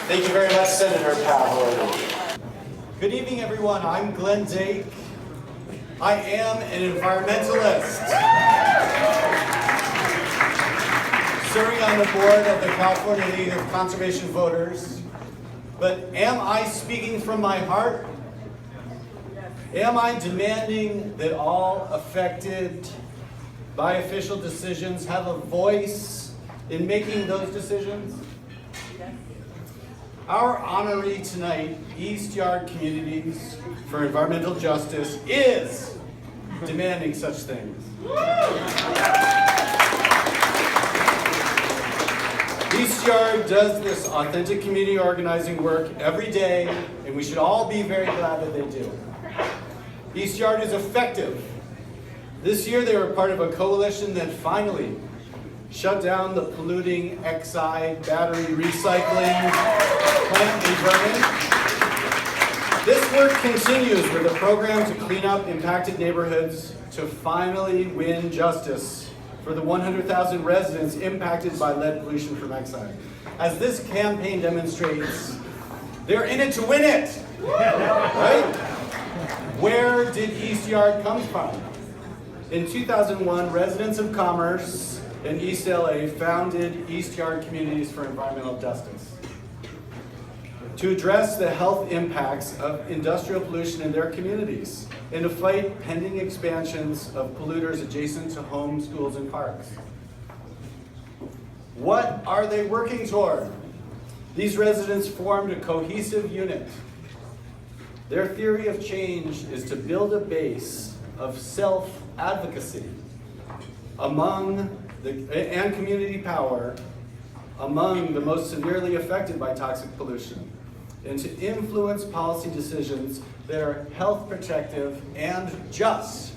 Thank you very much, Senator Powell. Good evening, everyone. I'm Glenn Dake. I am an environmentalist, serving on the board of the California League of Conservation Voters. But am I speaking from my heart? Am I demanding that all affected by official decisions have a voice in making those decisions? Our honoree tonight, East Yard Communities for Environmental Justice, is demanding such things. East Yard does this authentic community organizing work every day, and we should all be very glad that they do. East Yard is effective. This year they were part of a coalition that finally shut down the polluting Exide battery recycling plant in Vernon. This work continues with a program to clean up impacted neighborhoods to finally win justice for the 100,000 residents impacted by lead pollution from Exide. As this campaign demonstrates, they're in it to win it, right? Where did East Yard come from? In 2001, residents of Commerce in East LA founded East Yard Communities for Environmental Justice to address the health impacts of industrial pollution in their communities and to fight pending expansions of polluters adjacent to homes, schools, and parks. What are they working toward? These residents formed a cohesive unit. Their theory of change is to build a base of self-advocacy and community power among the most severely affected by toxic pollution, and to influence policy decisions that are health protective and just.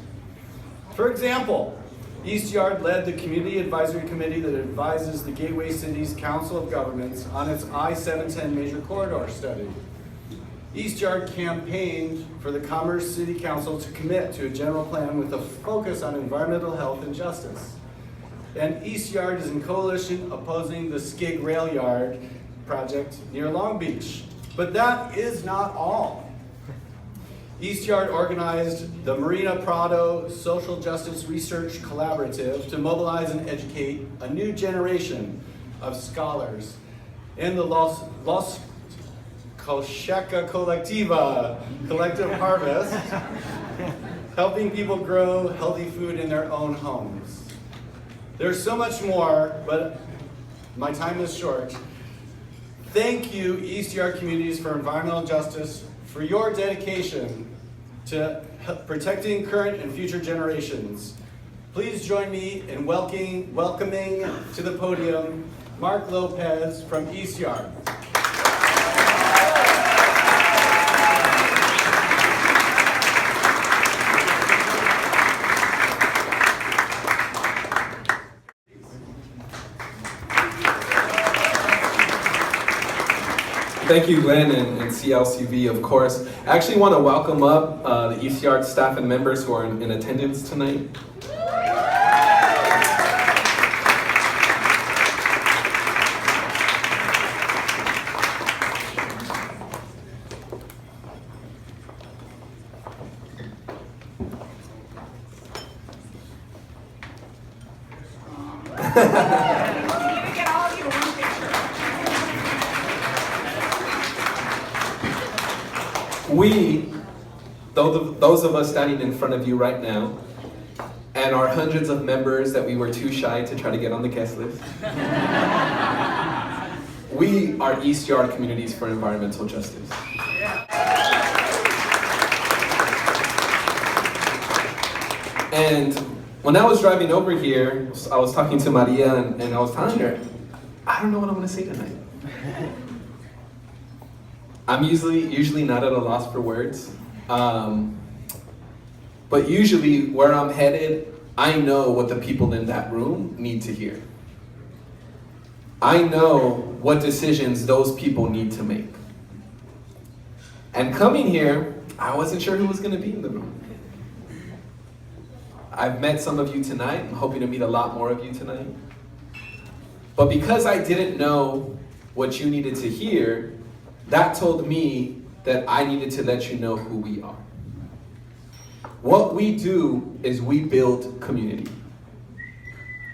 For example, East Yard led the Community Advisory Committee that advises the Gateway Cities Council of Governments on its I-710 Major Corridor study. East Yard campaigned for the Commerce City Council to commit to a general plan with a focus on environmental health and justice. And East Yard is in coalition opposing the Skig Rail Yard project near Long Beach. But that is not all. East Yard organized the Marina Prado Social Justice Research Collaborative to mobilize and educate a new generation of scholars in the Los Cosecha Colectiva, Collective Harvest, helping people grow healthy food in their own homes. There's so much more, but my time is short. Thank you, East Yard Communities for Environmental Justice, for your dedication to protecting current and future generations. Please join me in welcoming to the podium Mark Lopez from East Yard. Thank you, Glenn and CLCV, of course. I actually want to welcome up the East Yard staff and members who are in attendance tonight. We, those of us standing in front of you right now, and our hundreds of members that we were too shy to try to get on the guest list, we are East Yard Communities for Environmental Justice. And when I was driving over here, I was talking to Maria and I was telling her, I don't know what I'm going to say tonight. I'm usually not at a loss for words, but usually where I'm headed, I know what the people in that room need to hear. I know what decisions those people need to make. And coming here, I wasn't sure who was going to be in the room. I've met some of you tonight. I'm hoping to meet a lot more of you tonight. But because I didn't know what you needed to hear, that told me that I needed to let you know who we are. What we do is we build community.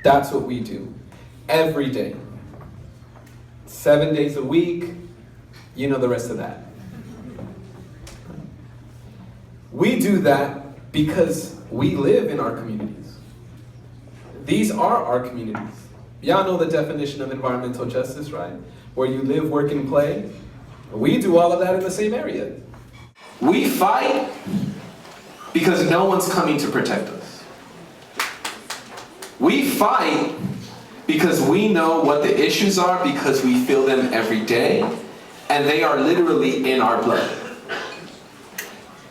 That's what we do. Every day. 7 days a week, you know the rest of that. We do that because we live in our communities. These are our communities. Y'all know the definition of environmental justice, right? Where you live, work, and play. We do all of that in the same area. We fight because no one's coming to protect us. We fight because we know what the issues are, because we feel them every day, and they are literally in our blood.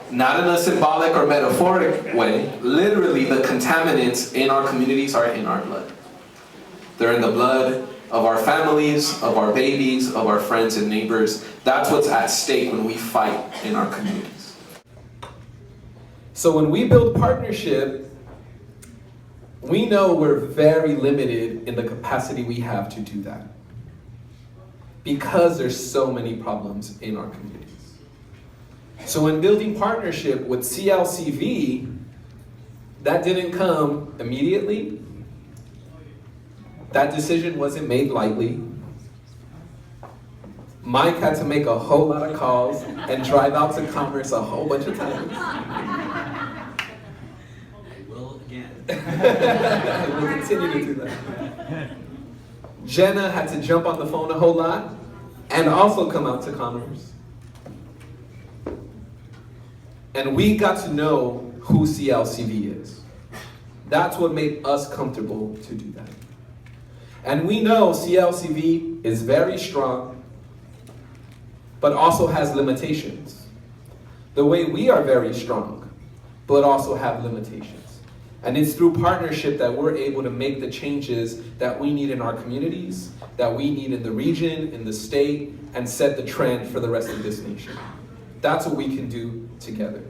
Not in a symbolic or metaphoric way. Literally, the contaminants in our communities are in our blood. They're in the blood of our families, of our babies, of our friends and neighbors. That's what's at stake when we fight in our communities. So when we build partnership, we know we're very limited in the capacity we have to do that, because there's so many problems in our communities. So when building partnership with CLCV, that didn't come immediately. That decision wasn't made lightly. Mike had to make a whole lot of calls and drive out to Commerce a whole bunch of times. I will again. We'll continue to do that. Jenna had to jump on the phone a whole lot and also come out to Commerce. And we got to know who CLCV is. That's what made us comfortable to do that. And we know CLCV is very strong, but also has limitations. The way we are very strong, but also have limitations. And it's through partnership that we're able to make the changes that we need in our communities, that we need in the region, in the state, and set the trend for the rest of this nation. That's what we can do together.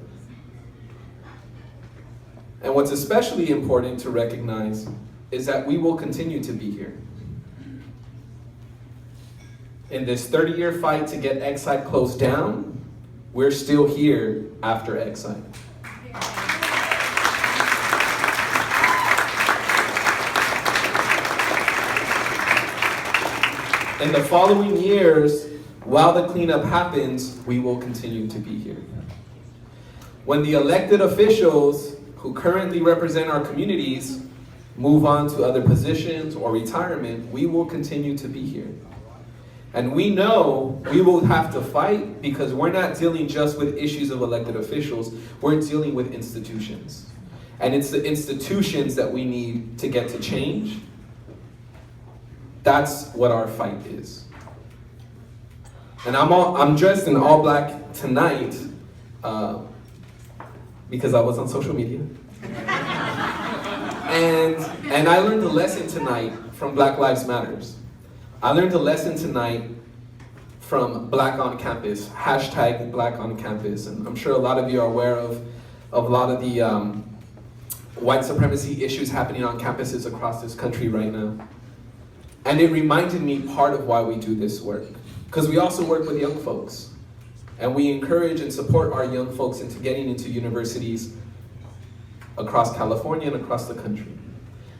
And what's especially important to recognize is that we will continue to be here. In this 30-year fight to get EYCEJ closed down, we're still here after EYCEJ. In the following years, while the cleanup happens, we will continue to be here. When the elected officials who currently represent our communities move on to other positions or retirement, we will continue to be here. And we know we will have to fight, because we're not dealing just with issues of elected officials, we're dealing with institutions. And it's the institutions that we need to get to change. That's what our fight is. And I'm dressed in all black tonight because I was on social media. And I learned a lesson tonight from Black Lives Matters. I learned a lesson tonight from Black on Campus, hashtag Black on Campus. And I'm sure a lot of you are aware of a lot of the white supremacy issues happening on campuses across this country right now. And it reminded me part of why we do this work. Because we also work with young folks. And we encourage and support our young folks into getting into universities across California and across the country.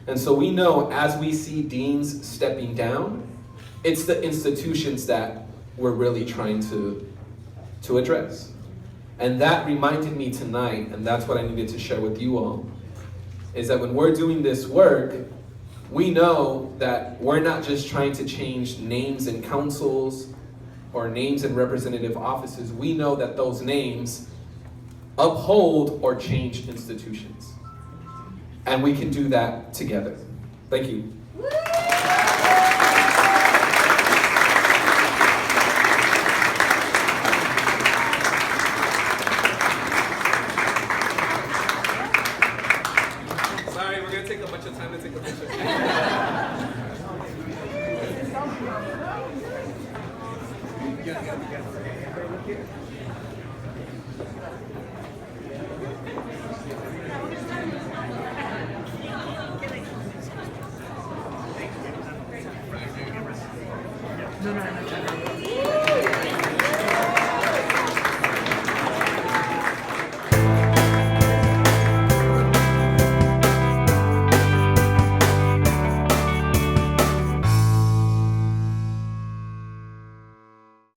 And so we know as we see deans stepping down, it's the institutions that we're really trying to address. And that reminded me tonight, and that's what I needed to share with you all, is that when we're doing this work, we know that we're not just trying to change names in councils or names in representative offices. We know that those names uphold or change institutions. And we can do that together. Thank you. Sorry, we're gonna take a bunch of time to take a picture. No, Thank you.